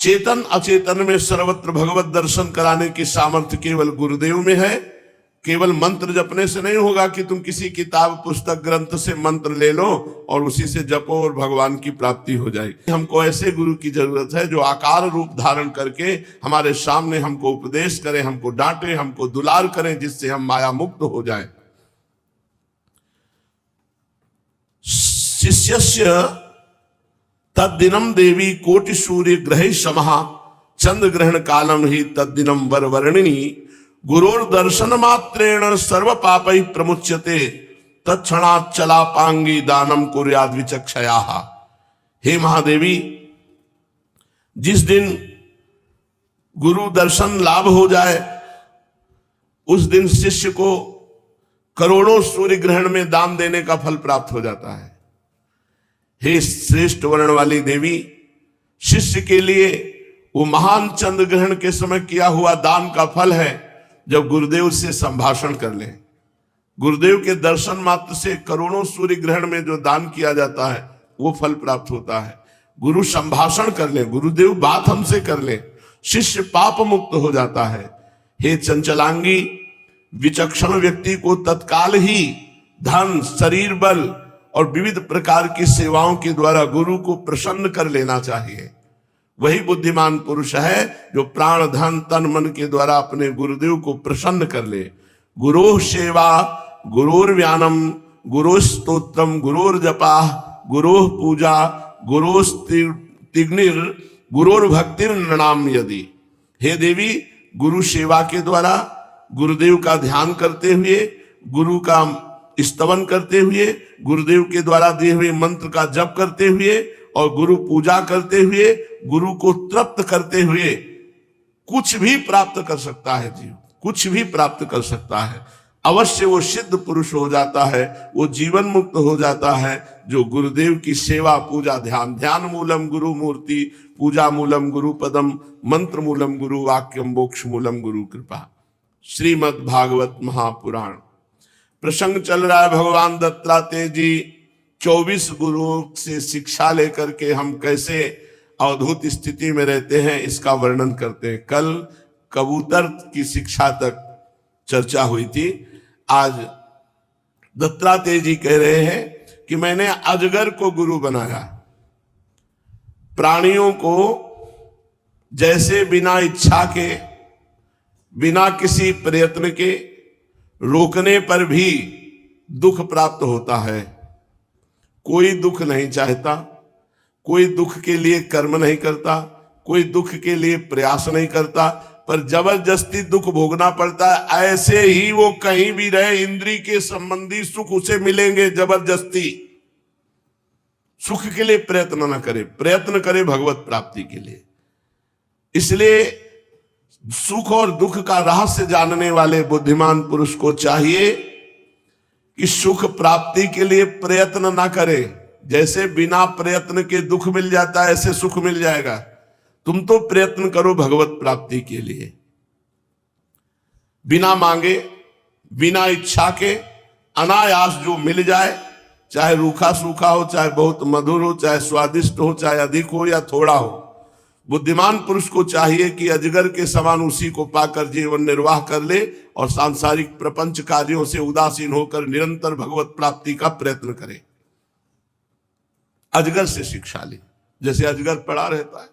चेतन अचेतन में सर्वत्र भगवत दर्शन कराने की सामर्थ्य केवल गुरुदेव में है। केवल मंत्र जपने से नहीं होगा कि तुम किसी किताब पुस्तक ग्रंथ से मंत्र ले लो और उसी से जपो और भगवान की प्राप्ति हो जाएगी। हमको ऐसे गुरु की जरूरत है जो आकार रूप धारण करके हमारे सामने हमको उपदेश करें, हमको डांटे, हमको दुलार करें, जिससे हम माया मुक्त हो जाएं। शिष्यस्य तद्दिनम देवी कोटि सूर्य ग्रहे समहा चंद्र ग्रहण कालम ही तद्दिनम वरवर्णिनी गुरोर दर्शन मात्रेण सर्व पापै प्रमुच्यते तत्क्षणात् चलापांगी दानम कुर्याद् विचक्षया। हे महादेवी, जिस दिन गुरु दर्शन लाभ हो जाए उस दिन शिष्य को करोड़ों सूर्य ग्रहण में दान देने का फल प्राप्त हो जाता है। हे श्रेष्ठ वर्ण वाली देवी, शिष्य के लिए वो महान चंद्र ग्रहण के समय किया हुआ दान का फल है जब गुरुदेव से संभाषण कर ले। गुरुदेव के दर्शन मात्र से करोड़ों सूर्य ग्रहण में जो दान किया जाता है वो फल प्राप्त होता है। गुरु संभाषण कर ले, गुरुदेव बात हमसे कर ले, शिष्य पाप मुक्त हो जाता है। हे चंचलांगी, विचक्षण व्यक्ति को तत्काल ही धन, शरीर बल और विविध प्रकार की सेवाओं के द्वारा गुरु को प्रसन्न कर लेना चाहिए। वही बुद्धिमान पुरुष है जो प्राण धन तन मन के द्वारा अपने गुरुदेव को प्रसन्न कर ले। गुरोः सेवा गुरोर्व्यानम गुरोस्तोत्रम गुरोर्जपा गुरोः पूजा गुरोस्तिग्निर गुरोर्भक्तिर नृणाम यदि। हे देवी, गुरु सेवा के द्वारा गुरुदेव का ध्यान करते हुए, गुरु का स्तवन करते हुए, गुरुदेव के द्वारा दिए हुए मंत्र का जप करते हुए और गुरु पूजा करते हुए, गुरु को तृप्त करते हुए कुछ भी प्राप्त कर सकता है जीव, कुछ भी प्राप्त कर सकता है। अवश्य वो सिद्ध पुरुष हो जाता है, वो जीवन मुक्त हो जाता है जो गुरुदेव की सेवा पूजा ध्यान। ध्यान मूलम गुरु मूर्ति, पूजा मूलम गुरु पदम, मंत्र मूलम गुरु वाक्यम, मोक्ष मूलम गुरु कृपा। श्रीमद् भागवत महापुराण प्रसंग चल रहा है। भगवान दत्तात्रेय जी 24 गुरुओं से शिक्षा लेकर के हम कैसे अवधूत स्थिति में रहते हैं इसका वर्णन करते हैं। कल कबूतर की शिक्षा तक चर्चा हुई थी। आज दत्तात्रेय जी कह रहे हैं कि मैंने अजगर को गुरु बनाया। प्राणियों को जैसे बिना इच्छा के, बिना किसी प्रयत्न के रोकने पर भी दुख प्राप्त होता है। कोई दुख नहीं चाहता, कोई दुख के लिए कर्म नहीं करता, कोई दुख के लिए प्रयास नहीं करता, पर जबरदस्ती दुख भोगना पड़ता है। ऐसे ही वो कहीं भी रहे, इंद्रिय के संबंधी सुख उसे मिलेंगे जबरदस्ती। सुख के लिए प्रयत्न न करे, प्रयत्न करे भगवत प्राप्ति के लिए। इसलिए सुख और दुख का रहस्य जानने वाले बुद्धिमान पुरुष को चाहिए कि सुख प्राप्ति के लिए प्रयत्न ना करे। जैसे बिना प्रयत्न के दुख मिल जाता है ऐसे सुख मिल जाएगा। तुम तो प्रयत्न करो भगवत प्राप्ति के लिए, बिना मांगे, बिना इच्छा के, अनायास जो मिल जाए, चाहे रूखा सूखा हो, चाहे बहुत मधुर हो, चाहे स्वादिष्ट हो, चाहे अधिक हो या थोड़ा हो। बुद्धिमान पुरुष को चाहिए कि अजगर के समान उसी को पाकर जीवन निर्वाह कर ले और सांसारिक प्रपंच कार्यों से उदासीन होकर निरंतर भगवत प्राप्ति का प्रयत्न करे। अजगर से शिक्षा ली। जैसे अजगर पड़ा रहता है,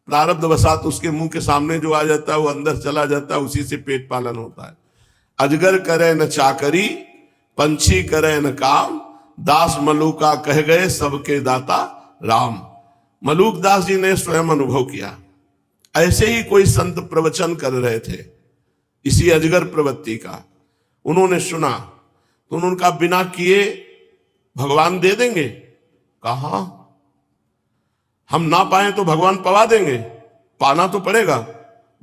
प्रारब्ध वसात उसके मुंह के सामने जो आ जाता है वो अंदर चला जाता है, उसी से पेट पालन होता है। अजगर करे न चाकरी, पंछी करे न काम, दास मलूका कह गए सबके दाता राम। मलूक दास जी ने स्वयं अनुभव किया। ऐसे ही कोई संत प्रवचन कर रहे थे इसी अजगर प्रवृत्ति का। उन्होंने सुना तो उन्होंने कहा बिना किए भगवान दे देंगे। कहा हम ना पाए तो भगवान पवा देंगे, पाना तो पड़ेगा।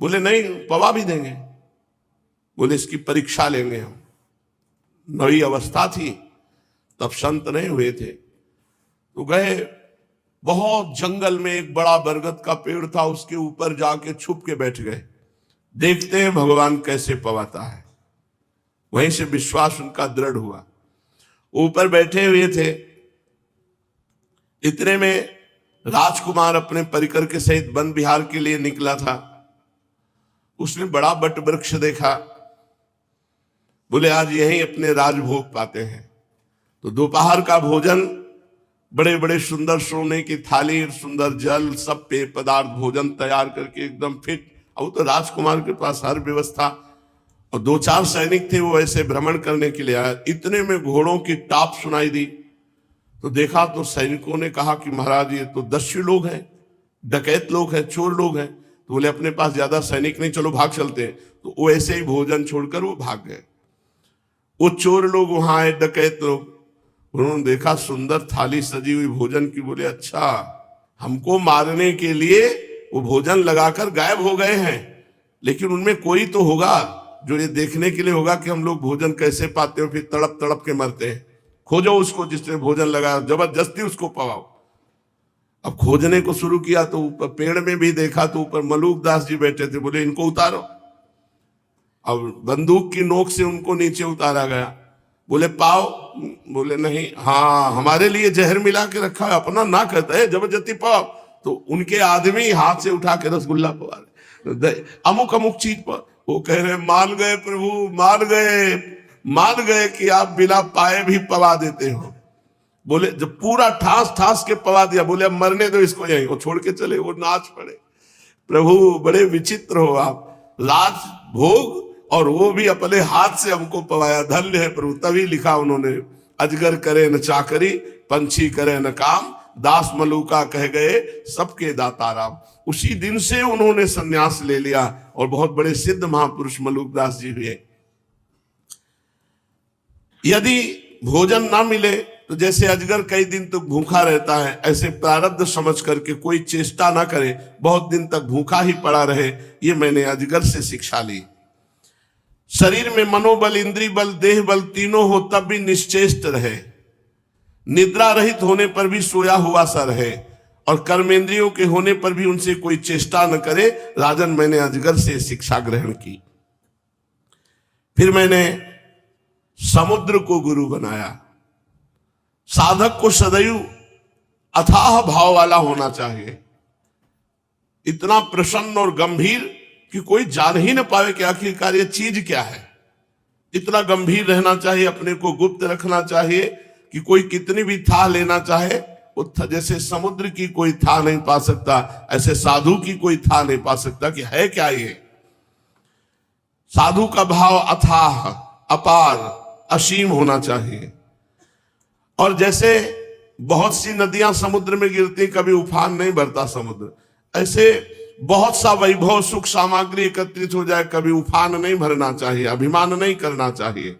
बोले नहीं, पवा भी देंगे। बोले इसकी परीक्षा लेंगे हम। नई अवस्था थी तब संत नहीं हुए थे, तो गए। बहुत जंगल में एक बड़ा बरगद का पेड़ था, उसके ऊपर जाके छुप के बैठ गए। देखते हैं भगवान कैसे पवाता है। वहीं से विश्वास उनका दृढ़ हुआ। ऊपर बैठे हुए थे, इतने में राजकुमार अपने परिकर के सहित वन विहार के लिए निकला था। उसने बड़ा बट वृक्ष देखा, बोले आज यहीं अपने राजभोग पाते हैं। तो दोपहर का भोजन, बड़े बड़े सुंदर सोने की थाली, सुंदर जल, सब पेय पदार्थ, भोजन तैयार करके एकदम फिट। अब तो राजकुमार के पास हर व्यवस्था, और 2-4 सैनिक थे, वो ऐसे भ्रमण करने के लिए आया। इतने में घोड़ों की टाप सुनाई दी, तो देखा तो सैनिकों ने कहा कि महाराज ये तो दस्यु लोग हैं, डकैत लोग हैं, चोर लोग हैं। तो बोले अपने पास ज्यादा सैनिक नहीं, चलो भाग चलते हैं। तो वो ऐसे ही भोजन छोड़कर वो भाग गए। वो चोर लोग वहां आए, डकैत लोग, उन्होंने देखा सुंदर थाली सजी हुई भोजन की, बोले अच्छा हमको मारने के लिए वो भोजन लगाकर गायब हो गए हैं, लेकिन उनमें कोई तो होगा जो ये देखने के लिए होगा कि हम लोग भोजन कैसे पाते हो, फिर तड़प तड़प के मरते हैं। खोजो उसको जिसने भोजन लगाया, जबरदस्ती उसको पवाओ। अब खोजने को शुरू किया तो ऊपर पेड़ में भी देखा तो ऊपर मलूक दास जी बैठे थे, बोले इनको उतारो। अब बंदूक की नोक से उनको नीचे उतारा गया। बोले पाओ, बोले नहीं, हाँ हमारे लिए जहर मिला के रखा है, अपना ना कहता है, जबरदस्ती पाओ। तो उनके आदमी हाथ से उठा के रसगुल्ला पवा रहे, अमुक अमुक चीज पर। वो कह रहे मान गए प्रभु, मान गए कि आप बिना पाए भी पवा देते हो। बोले जब पूरा ठास ठास के पवा दिया, बोले अब मरने दो इसको यहीं। वो छोड़ के चले, वो नाच पड़े। प्रभु बड़े विचित्र हो आप, राज भोग और वो भी अपने हाथ से हमको पवाया, धन्य है प्रभु। तभी लिखा उन्होंने, अजगर करे न चाकरी, पंछी करे न काम, दास मलूका कह गए सबके दाता राम। उसी दिन से उन्होंने संन्यास ले लिया और बहुत बड़े सिद्ध महापुरुष मलूक दास जी हुए। यदि भोजन ना मिले तो जैसे अजगर कई दिन तक भूखा रहता है, ऐसे प्रारब्ध समझ करके कोई चेष्टा ना करे, बहुत दिन तक भूखा ही पड़ा रहे। ये मैंने अजगर से शिक्षा ली। शरीर में मनोबल, इंद्रिय बल, देह बल तीनों हो तब भी निश्चेष्ट रहे, निद्रा रहित होने पर भी सोया हुआ सा रहे, और कर्मेंद्रियों के होने पर भी उनसे कोई चेष्टा न करे। राजन मैंने अजगर से शिक्षा ग्रहण की। फिर मैंने समुद्र को गुरु बनाया। साधक को सदैव अथाह भाव वाला होना चाहिए, इतना प्रसन्न और गंभीर कि कोई जान ही न पावे कि आखिरकार ये चीज क्या है। इतना गंभीर रहना चाहिए, अपने को गुप्त रखना चाहिए कि कोई कितनी भी था लेना चाहे, जैसे समुद्र की कोई था नहीं पा सकता, ऐसे साधु की कोई था नहीं पा सकता कि है क्या ये। साधु का भाव अथाह, अपार, असीम होना चाहिए। और जैसे बहुत सी नदियां समुद्र में गिरती, कभी उफान नहीं भरता समुद्र, ऐसे बहुत सा वैभव सुख सामग्री एकत्रित हो जाए, कभी उफान नहीं भरना चाहिए, अभिमान नहीं करना चाहिए।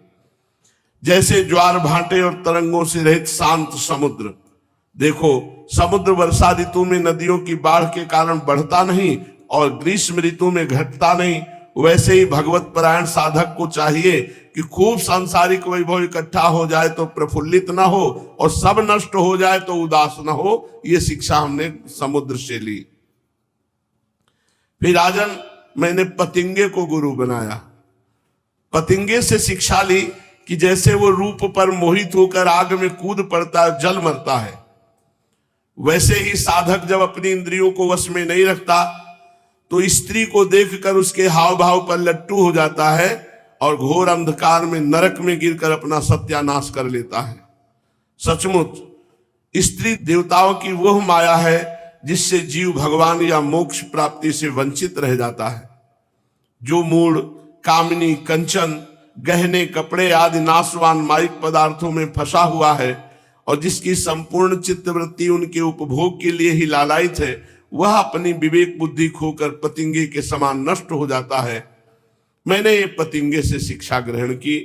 जैसे ज्वार भाटे और तरंगों से रहित शांत समुद्र। देखो समुद्र वर्षा ऋतु में नदियों की बाढ़ के कारण बढ़ता नहीं और ग्रीष्म ऋतु में घटता नहीं, वैसे ही भगवत परायण साधक को चाहिए कि खूब सांसारिक वैभव इकट्ठा हो जाए तो प्रफुल्लित ना हो, और सब नष्ट हो जाए तो उदास ना हो। ये शिक्षा हमने समुद्र से ली। फिर राजन मैंने पतिंगे को गुरु बनाया। पतिंगे से शिक्षा ली कि जैसे वो रूप पर मोहित होकर आग में कूद पड़ता है, जल मरता है, वैसे ही साधक जब अपनी इंद्रियों को वश में नहीं रखता तो स्त्री को देखकर उसके हाव भाव पर लट्टू हो जाता है और घोर अंधकार में नरक में गिरकर अपना सत्यानाश कर लेता है। सचमुच स्त्री देवताओं की वह माया है जिससे जीव भगवान या मोक्ष प्राप्ति से वंचित रह जाता है। जो मूड कामिनी, कंचन, गहने, कपड़े आदि नाशवान माइक पदार्थों में फंसा हुआ है और जिसकी संपूर्ण चित्तवृत्ति उनके उपभोग के लिए ही लालायित है, वह अपनी विवेक बुद्धि खोकर पतिंगे के समान नष्ट हो जाता है। मैंने ये पतिंगे से शिक्षा ग्रहण की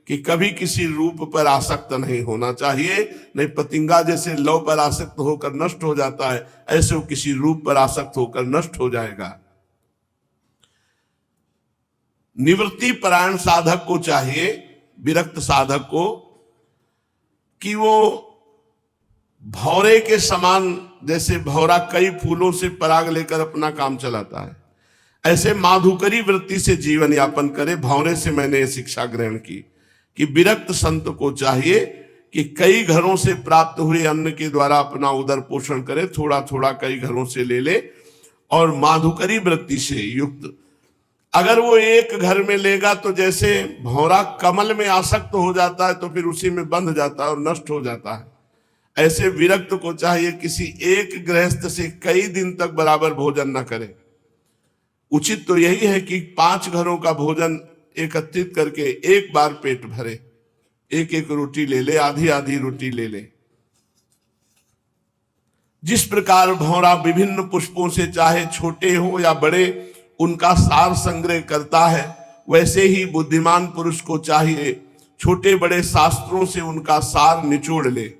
कि कभी किसी रूप पर आसक्त नहीं होना चाहिए। नहीं, पतिंगा जैसे लौ पर आसक्त होकर नष्ट हो जाता है, ऐसे वो किसी रूप पर आसक्त होकर नष्ट हो जाएगा। निवृत्ति परायण साधक को चाहिए, विरक्त साधक को, कि वो भौरे के समान, जैसे भौरा कई फूलों से पराग लेकर अपना काम चलाता है, ऐसे माधुकरी वृत्ति से जीवन यापन करे। भौरे से मैंने ये शिक्षा ग्रहण की कि विरक्त संत को चाहिए कि कई घरों से प्राप्त हुए अन्न के द्वारा अपना उदर पोषण करे, थोड़ा थोड़ा कई घरों से ले ले, और माधुकरी वृत्ति से युक्त। अगर वो एक घर में लेगा तो जैसे भौरा कमल में आसक्त हो जाता है तो फिर उसी में बंध जाता है और नष्ट हो जाता है, ऐसे विरक्त को चाहिए किसी एक गृहस्थ से कई दिन तक बराबर भोजन न करे। उचित तो यही है कि 5 घरों का भोजन एकत्रित करके एक बार पेट भरे, एक एक रोटी ले ले, आधी आधी रोटी ले ले। जिस प्रकार भौरा विभिन्न पुष्पों से चाहे छोटे हो या बड़े उनका सार संग्रह करता है, वैसे ही बुद्धिमान पुरुष को चाहिए छोटे बड़े शास्त्रों से उनका सार निचोड़ ले।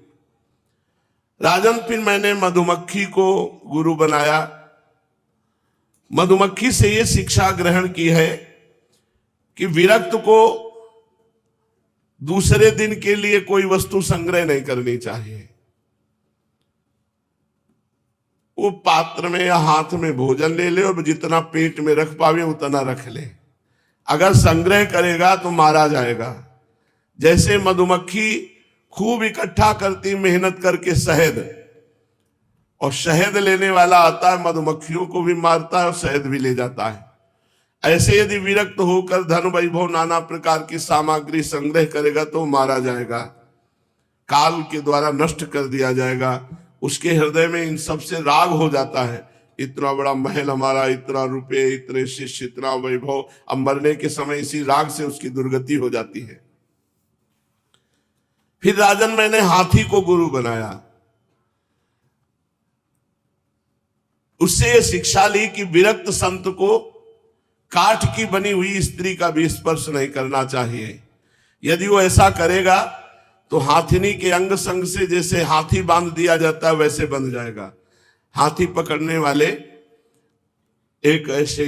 राजन, फिर मैंने मधुमक्खी को गुरु बनाया। मधुमक्खी से यह शिक्षा ग्रहण की है कि विरक्त को दूसरे दिन के लिए कोई वस्तु संग्रह नहीं करनी चाहिए। वो पात्र में या हाथ में भोजन ले ले और जितना पेट में रख पावे उतना रख ले। अगर संग्रह करेगा तो मारा जाएगा। जैसे मधुमक्खी खूब इकट्ठा करती मेहनत करके शहद, और शहद लेने वाला आता है मधुमक्खियों को भी मारता है और शहद भी ले जाता है, ऐसे यदि विरक्त होकर धन वैभव नाना प्रकार की सामग्री संग्रह करेगा तो मारा जाएगा, काल के द्वारा नष्ट कर दिया जाएगा। उसके हृदय में इन सबसे राग हो जाता है, इतना बड़ा महल हमारा, इतना रुपए, इतने शिष्य, इतना वैभव। अब मरने के समय इसी राग से उसकी दुर्गति हो जाती है। फिर राजन, मैंने हाथी को गुरु बनाया। उससे यह शिक्षा ली कि विरक्त संत को काठ की बनी हुई स्त्री का भी स्पर्श नहीं करना चाहिए। यदि वो ऐसा करेगा तो हाथिनी के अंग संग से जैसे हाथी बांध दिया जाता है वैसे बंध जाएगा। हाथी पकड़ने वाले एक ऐसे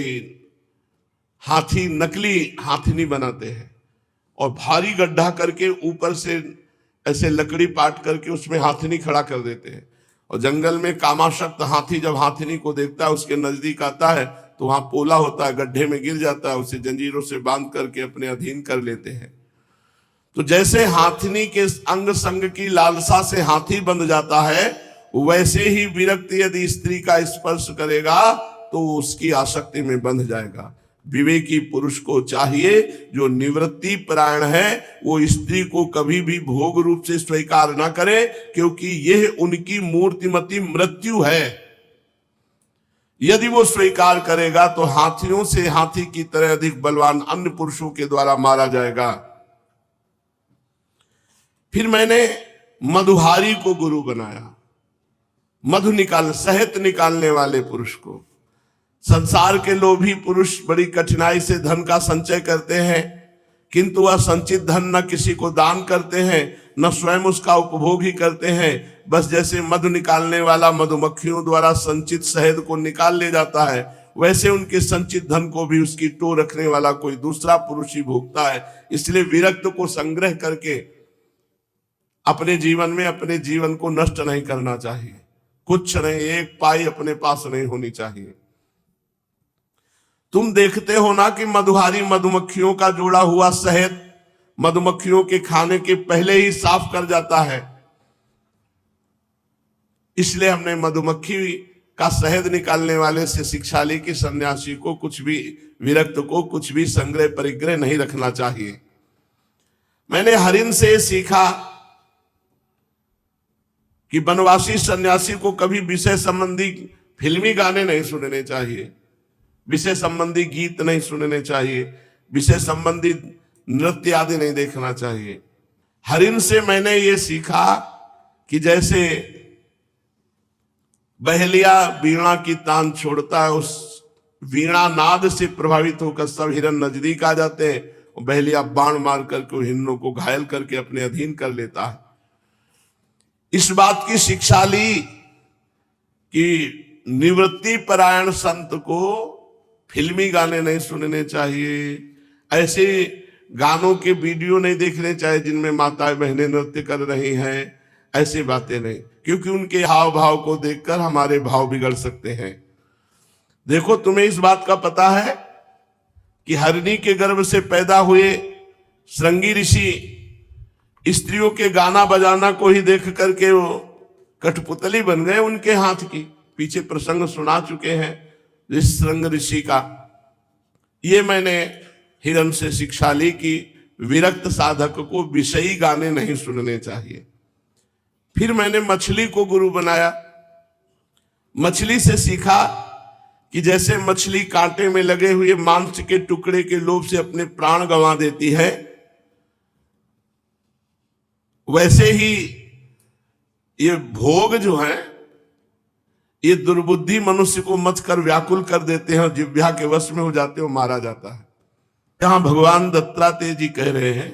हाथी, नकली हाथिनी बनाते हैं और भारी गड्ढा करके ऊपर से ऐसे लकड़ी पाट करके उसमें हाथिनी खड़ा कर देते हैं। और जंगल में कामाशक्त हाथी जब हाथिनी को देखता है, उसके नजदीक आता है तो वहां पोला होता है, गड्ढे में गिर जाता है, उसे जंजीरों से बांध करके अपने अधीन कर लेते हैं। तो जैसे हाथिनी के अंग संग की लालसा से हाथी बंध जाता है, वैसे ही विरक्त यदि स्त्री का स्पर्श करेगा तो उसकी आसक्ति में बंध जाएगा। विवेकी पुरुष को चाहिए, जो निवृत्ति परायण है, वो स्त्री को कभी भी भोग रूप से स्वीकार न करे, क्योंकि यह उनकी मूर्तिमती मृत्यु है। यदि वो स्वीकार करेगा तो हाथियों से हाथी की तरह अधिक बलवान अन्य पुरुषों के द्वारा मारा जाएगा। फिर मैंने मधुहारी को गुरु बनाया। मधु शहद निकालने वाले पुरुष को। संसार के लोभी पुरुष बड़ी कठिनाई से धन का संचय करते हैं, किंतु वह संचित धन न किसी को दान करते हैं, न स्वयं उसका उपभोग ही करते हैं। बस जैसे मधु निकालने वाला मधुमक्खियों द्वारा संचित शहद को निकाल ले जाता है, वैसे उनके संचित धन को भी उसकी टो रखने वाला कोई दूसरा पुरुष ही भोगता है। इसलिए विरक्त को संग्रह करके अपने जीवन में अपने जीवन को नष्ट नहीं करना चाहिए। कुछ नहीं, एक पाई अपने पास नहीं होनी चाहिए। तुम देखते हो ना कि मधुहारी मधुमक्खियों का जोड़ा हुआ शहद मधुमक्खियों के खाने के पहले ही साफ कर जाता है। इसलिए हमने मधुमक्खी का शहद निकालने वाले से शिक्षा ली कि सन्यासी को कुछ भी, विरक्त को कुछ भी संग्रह परिग्रह नहीं रखना चाहिए। मैंने हरिन से सीखा कि वनवासी सन्यासी को कभी विषय संबंधी फिल्मी गाने नहीं सुनने चाहिए, विषय संबंधी गीत नहीं सुनने चाहिए, विषय संबंधी नृत्य आदि नहीं देखना चाहिए। हरिन से मैंने ये सीखा कि जैसे बहेलिया वीणा की तान छोड़ता है, उस वीणा नाद से प्रभावित होकर सब हिरन नजदीक आ जाते हैं, और बहेलिया बाण मार करके हिरणों को घायल करके अपने अधीन कर लेता है। इस बात की शिक्षा ली कि निवृत्ति परायण संत को फिल्मी गाने नहीं सुनने चाहिए, ऐसे गानों के वीडियो नहीं देखने चाहिए जिनमें माताएं बहनें नृत्य कर रही हैं, ऐसी बातें नहीं, क्योंकि उनके हाव भाव को देखकर हमारे भाव बिगड़ सकते हैं। देखो, तुम्हें इस बात का पता है कि हरिणी के गर्भ से पैदा हुए श्रृंगी ऋषि स्त्रियों के गाना बजाना को ही देख करके वो कठपुतली बन गए उनके हाथ की। पीछे प्रसंग सुना चुके हैं ऋष्यशृंग ऋषि का। ये मैंने हिरण से शिक्षा ली कि विरक्त साधक को विषयी गाने नहीं सुनने चाहिए। फिर मैंने मछली को गुरु बनाया। मछली से सीखा कि जैसे मछली कांटे में लगे हुए मांस के टुकड़े के लोभ से अपने प्राण गंवा देती है, वैसे ही ये भोग जो है ये दुर्बुद्धि मनुष्य को मत कर व्याकुल कर देते हैं और जिह्वा के वश में हो जाते हो, मारा जाता है। यहां भगवान दत्तात्रेय जी कह रहे हैं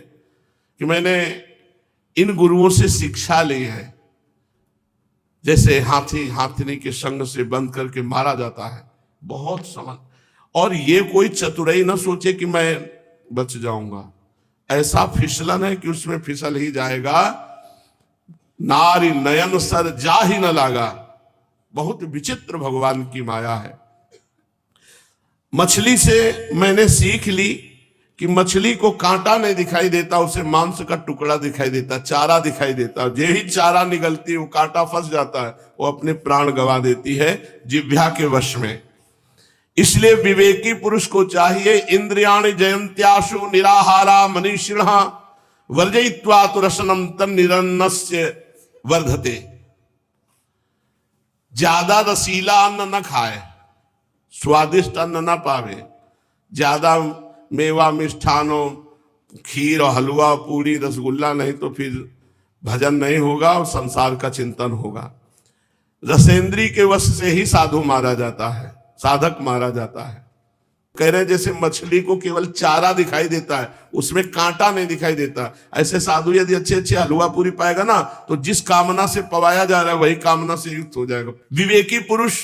कि मैंने इन गुरुओं से शिक्षा ली है। जैसे हाथी हाथिनी के संग से बंद करके मारा जाता है, बहुत समझ। और ये कोई चतुराई ना सोचे कि मैं बच जाऊंगा, ऐसा फिसलन है कि उसमें फिसल ही जाएगा। नारी नयन सर जा ही न लागा। बहुत विचित्र भगवान की माया है। मछली से मैंने सीख ली कि मछली को कांटा नहीं दिखाई देता, उसे मांस का टुकड़ा दिखाई देता, चारा दिखाई देता। जे ही चारा निगलती वो कांटा फंस जाता है, वो अपने प्राण गंवा देती है जिह्वा के वश में। इसलिए विवेकी पुरुष को चाहिए इंद्रियाणि जयंत्याशु निराहारा मनीषिणः वर्जयित्वा तु रसनम तन्निरन्नस्य वर्धते। ज्यादा रसीला अन्न न खाए, स्वादिष्ट अन्न न पावे। ज्यादा मेवा मिष्ठानों खीर और हलवा पूरी रसगुल्ला नहीं तो फिर भजन नहीं होगा और संसार का चिंतन होगा। रसेंद्री के वश से ही साधु मारा जाता है, साधक मारा जाता है। कह रहे हैं जैसे मछली को केवल चारा दिखाई देता है, उसमें कांटा नहीं दिखाई देता, ऐसे साधु यदि अच्छे अच्छे हलवा पूरी पाएगा ना तो जिस कामना से पवाया जा रहा है वही कामना से युक्त हो जाएगा। विवेकी पुरुष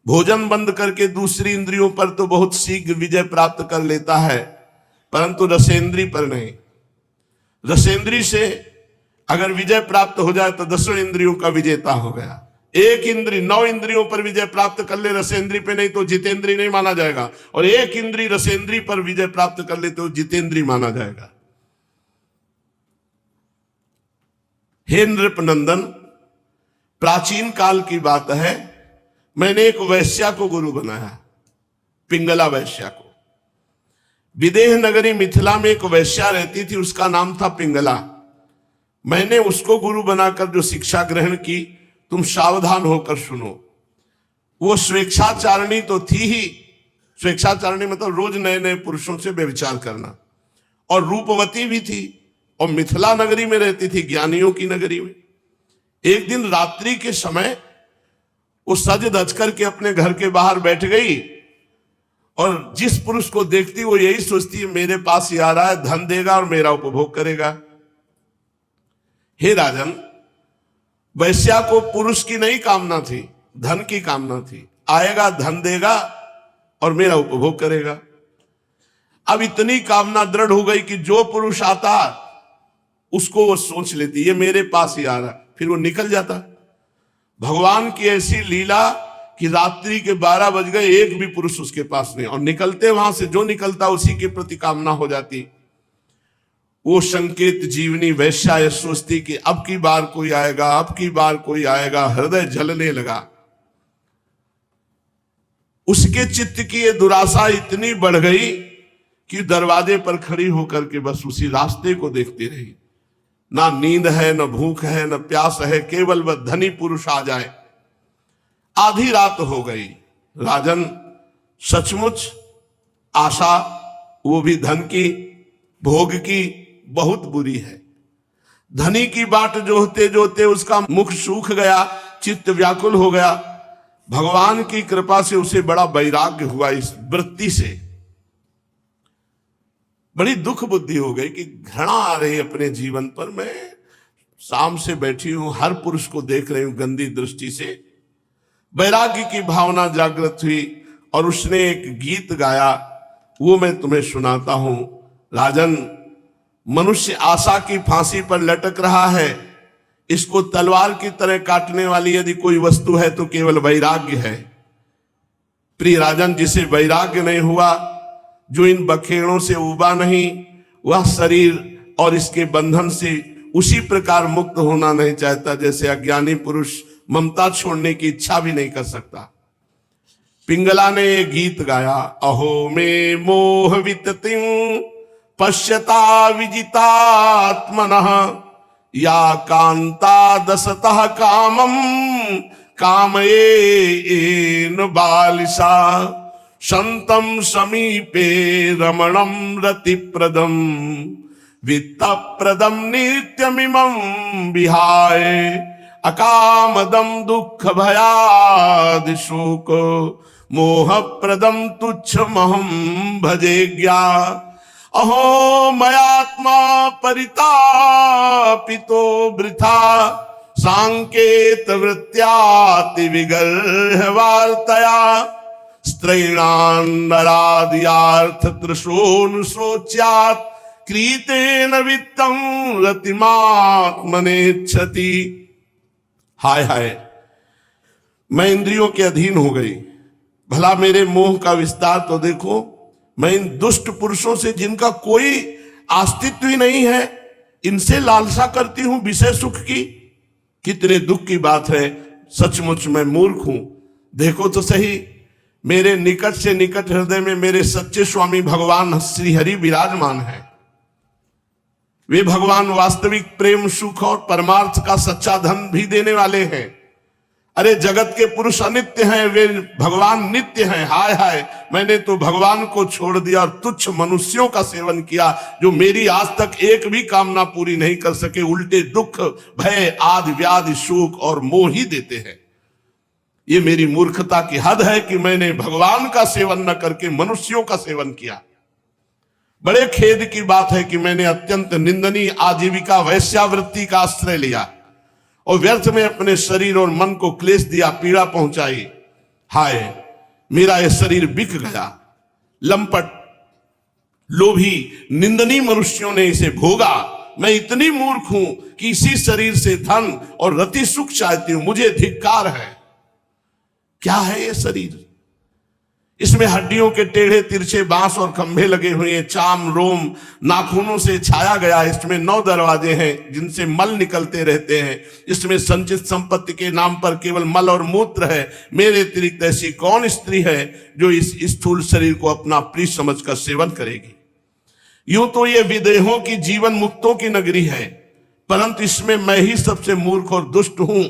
भोजन बंद करके दूसरी इंद्रियों पर तो बहुत शीघ्र विजय प्राप्त कर लेता है, परंतु रसेंद्री पर नहीं। रसेंद्री से अगर विजय प्राप्त हो जाए तो 10 इंद्रियों का विजेता हो गया। एक इंद्री 9 इंद्रियों पर विजय प्राप्त कर ले रसेंद्री पे नहीं तो जितेंद्री नहीं माना जाएगा, और एक इंद्री रसेंद्री पर विजय प्राप्त कर ले तो जितेंद्री माना जाएगा। हे नृपनंदन, प्राचीन काल की बात है, मैंने एक वैश्या को गुरु बनाया, पिंगला वैश्या को। विदेह नगरी मिथिला में एक वैश्या रहती थी, उसका नाम था पिंगला। मैंने उसको गुरु बनाकर जो शिक्षा ग्रहण की, तुम सावधान होकर सुनो। वो स्वेच्छाचारिणी तो थी ही, स्वेच्छाचारिणी मतलब रोज नए नए पुरुषों से व्यभिचार करना, और रूपवती भी थी, और मिथिला नगरी में रहती थी, ज्ञानियों की नगरी में। एक दिन रात्रि के समय वो सज धज करके अपने घर के बाहर बैठ गई, और जिस पुरुष को देखती वो यही सोचती है मेरे पास ही आ रहा है, धन देगा और मेरा उपभोग करेगा। हे राजन, वैश्या को पुरुष की नहीं कामना थी, धन की कामना थी। आएगा, धन देगा और मेरा उपभोग करेगा। अब इतनी कामना दृढ़ हो गई कि जो पुरुष आता उसको वो सोच लेती ये मेरे पास ही आ रहा, फिर वो निकल जाता। भगवान की ऐसी लीला कि रात्रि के 12 बज गए, एक भी पुरुष उसके पास नहीं, और निकलते वहां से जो निकलता उसी के प्रति कामना हो जाती। वो संकेत जीवनी वैश्या ये सोचती कि अब की बार कोई आएगा, अब की बार कोई आएगा, हृदय जलने लगा। उसके चित्त की ये दुराशा इतनी बढ़ गई कि दरवाजे पर खड़ी होकर के बस उसी रास्ते को देखती रही। ना नींद है, न भूख है, न प्यास है, केवल वह धनी पुरुष आ जाए। आधी रात हो गई। राजन, सचमुच आशा, वो भी धन की, भोग की, बहुत बुरी है। धनी की बाट जोहते जोहते उसका मुख सूख गया, चित्त व्याकुल हो गया। भगवान की कृपा से उसे बड़ा वैराग्य हुआ इस वृत्ति से। बड़ी दुख बुद्धि हो गई कि घृणा आ रही अपने जीवन पर। मैं शाम से बैठी हूं, हर पुरुष को देख रही हूं गंदी दृष्टि से। वैराग्य की भावना जागृत हुई और उसने एक गीत गाया, वो मैं तुम्हें सुनाता हूं। राजन, मनुष्य आशा की फांसी पर लटक रहा है। इसको तलवार की तरह काटने वाली यदि कोई वस्तु है तो केवल वैराग्य है। प्रिय राजन, जिसे वैराग्य नहीं हुआ, जो इन बखेड़ों से उबा नहीं, वह शरीर और इसके बंधन से उसी प्रकार मुक्त होना नहीं चाहता जैसे अज्ञानी पुरुष ममता छोड़ने की इच्छा भी नहीं कर सकता। पिंगला ने ये गीत गाया, अहो में मोह विततिं पश्यता विजितात्मनः या कांता दसतः कामम कामयेन बालिशा संतम समीपे रमणम रतिप्रदम वित्तप्रदम नित्यमिमं विहाय अकामदम दुख भयादि शोक मोहप्रदम तुच्छमहं भजे ज्ञा अहो मयात्मा परितापितो वृथा सांकेत वृत्त्याति विगर्हवार्तया स्त्रैणान्नराद्यार्थ तृशोऽनुशोच्यात् क्रीतेन वित्तं रतिमात्मनेच्छति। हाय हाय, मैं इंद्रियों के अधीन हो गई, भला मेरे मोह का विस्तार तो देखो। मैं इन दुष्ट पुरुषों से जिनका कोई अस्तित्व ही नहीं है, इनसे लालसा करती हूं विषय सुख की। कितने दुख की बात है, सचमुच मैं मूर्ख हूं। देखो तो सही, मेरे निकट से निकट हृदय में मेरे सच्चे स्वामी भगवान श्री हरि विराजमान है। वे भगवान वास्तविक प्रेम सुख और परमार्थ का सच्चा धन भी देने वाले हैं। अरे जगत के पुरुष अनित्य हैं, वे भगवान नित्य हैं। हाय हाय, मैंने तो भगवान को छोड़ दिया और तुच्छ मनुष्यों का सेवन किया जो मेरी आज तक एक भी कामना पूरी नहीं कर सके, उल्टे दुख भय आदि व्याधि शोक और मोह ही देते हैं। ये मेरी मूर्खता की हद है कि मैंने भगवान का सेवन न करके मनुष्यों का सेवन किया। बड़े खेद की बात है कि मैंने अत्यंत निंदनीय आजीविका वैश्यावृत्ति का आश्रय लिया और व्यर्थ में अपने शरीर और मन को क्लेश दिया, पीड़ा पहुंचाई। हाय, मेरा यह शरीर बिक गया। लंपट लोभी निंदनीय मनुष्यों ने इसे भोगा। मैं इतनी मूर्ख हूं कि इसी शरीर से धन और रति सुख चाहती हूं। मुझे धिक्कार है। क्या है ये शरीर? इसमें हड्डियों के टेढ़े तिरछे बांस और खंभे लगे हुए हैं, चाम रोम नाखूनों से छाया गया। इसमें 9 दरवाजे हैं जिनसे मल निकलते रहते हैं। इसमें संचित संपत्ति के नाम पर केवल मल और मूत्र है। मेरे अतिरिक्त ऐसी कौन स्त्री है जो इस स्थूल शरीर को अपना प्रिय समझकर सेवन करेगी? यूं तो ये विदेहों की जीवन मुक्तों की नगरी है, परंतु इसमें मैं ही सबसे मूर्ख और दुष्ट हूं,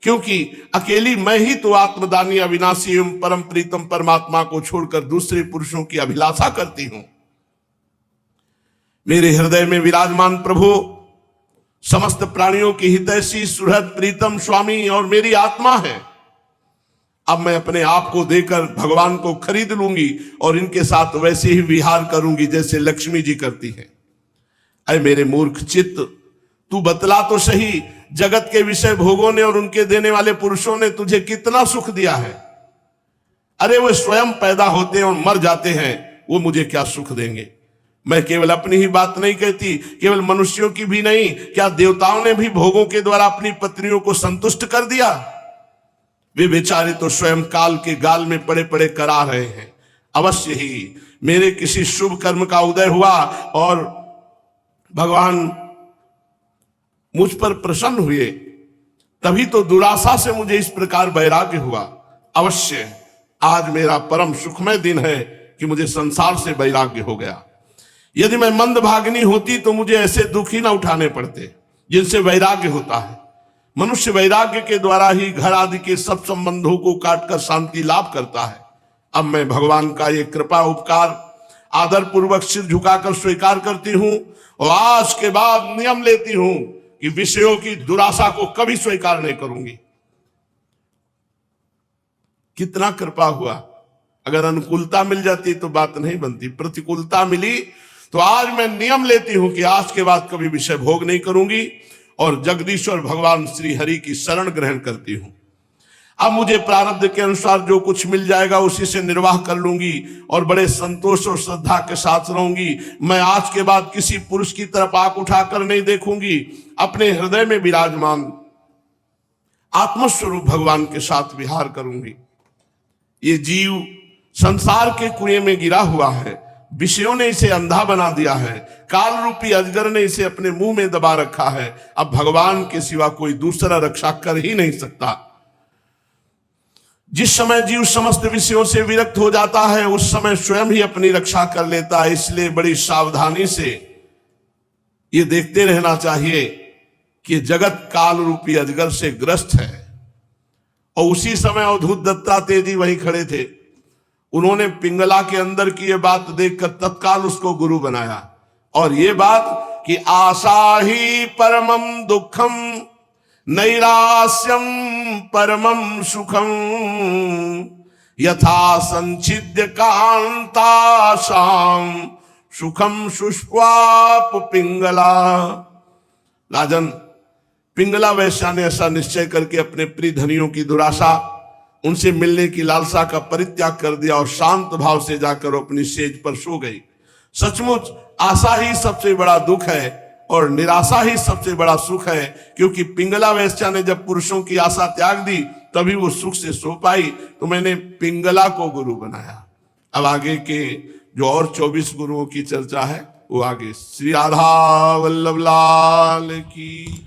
क्योंकि अकेली मैं ही तो आत्मदानी अविनाशी एवं परम प्रीतम परमात्मा को छोड़कर दूसरे पुरुषों की अभिलाषा करती हूं। मेरे हृदय में विराजमान प्रभु समस्त प्राणियों की हितैषी सुहृद प्रीतम स्वामी और मेरी आत्मा है। अब मैं अपने आप को देकर भगवान को खरीद लूंगी और इनके साथ वैसे ही विहार करूंगी जैसे लक्ष्मी जी करती है। अरे मेरे मूर्ख चित्त, तू बतला तो सही, जगत के विषय भोगों ने और उनके देने वाले पुरुषों ने तुझे कितना सुख दिया है? अरे वो स्वयं पैदा होते हैं और मर जाते हैं, वो मुझे क्या सुख देंगे? मैं केवल अपनी ही बात नहीं कहती, केवल मनुष्यों की भी नहीं, क्या देवताओं ने भी भोगों के द्वारा अपनी पत्नियों को संतुष्ट कर दिया? वे बेचारे तो स्वयं काल के गाल में पड़े पड़े करा रहे हैं। अवश्य ही मेरे किसी शुभ कर्म का उदय हुआ और भगवान मुझ पर प्रसन्न हुए, तभी तो दुराशा से मुझे इस प्रकार वैराग्य हुआ। अवश्य आज मेरा परम सुखमय दिन है कि मुझे संसार से वैराग्य हो गया। यदि मैं मंदभागिनी होती तो मुझे ऐसे दुख ही ना उठाने पड़ते जिनसे वैराग्य होता है। मनुष्य वैराग्य के द्वारा ही घर आदि के सब संबंधों को काटकर शांति लाभ करता है। अब मैं भगवान का ये कृपा उपकार आदर पूर्वक सिर झुकाकर स्वीकार करती हूं और आज के बाद नियम लेती हूं कि विषयों की दुराशा को कभी स्वीकार नहीं करूंगी। कितना कृपा हुआ! अगर अनुकूलता मिल जाती तो बात नहीं बनती, प्रतिकूलता मिली तो आज मैं नियम लेती हूं कि आज के बाद कभी विषय भोग नहीं करूंगी और जगदीश्वर भगवान श्री हरि की शरण ग्रहण करती हूं। अब मुझे प्रारब्ध के अनुसार जो कुछ मिल जाएगा उसी से निर्वाह कर लूंगी और बड़े संतोष और श्रद्धा के साथ रहूंगी। मैं आज के बाद किसी पुरुष की तरफ आंख उठाकर नहीं देखूंगी। अपने हृदय में विराजमान आत्मस्वरूप भगवान के साथ विहार करूंगी। ये जीव संसार के कुएं में गिरा हुआ है, विषयों ने इसे अंधा बना दिया है, काल रूपी अजगर ने इसे अपने मुंह में दबा रखा है। अब भगवान के सिवा कोई दूसरा रक्षा कर ही नहीं सकता। जिस समय जीव समस्त विषयों से विरक्त हो जाता है उस समय स्वयं ही अपनी रक्षा कर लेता है। इसलिए बड़ी सावधानी से ये देखते रहना चाहिए कि जगत काल रूपी अजगर से ग्रस्त है। और उसी समय अवधूत दत्तात्रेय जी वहीं खड़े थे। उन्होंने पिंगला के अंदर की ये बात देखकर तत्काल उसको गुरु बनाया। और ये बात कि आशा ही परमम दुखम नैरास्यम परमम सुखम यथा संचिद्य कांताशाम सुखम शुष्वाप पिंगला। राजन, पिंगला वैश्या ने ऐसा निश्चय करके अपने प्रिय धनियों की दुराशा, उनसे मिलने की लालसा का परित्याग कर दिया और शांत भाव से जाकर अपनी सेज पर सो गई। सचमुच आशा ही सबसे बड़ा दुख है और निराशा ही सबसे बड़ा सुख है, क्योंकि पिंगला वैश्या ने जब पुरुषों की आशा त्याग दी तभी वो सुख से सो पाई। तो मैंने पिंगला को गुरु बनाया। अब आगे के जो और 24 गुरुओं की चर्चा है वो आगे। श्री राधा वल्लभ लाल की।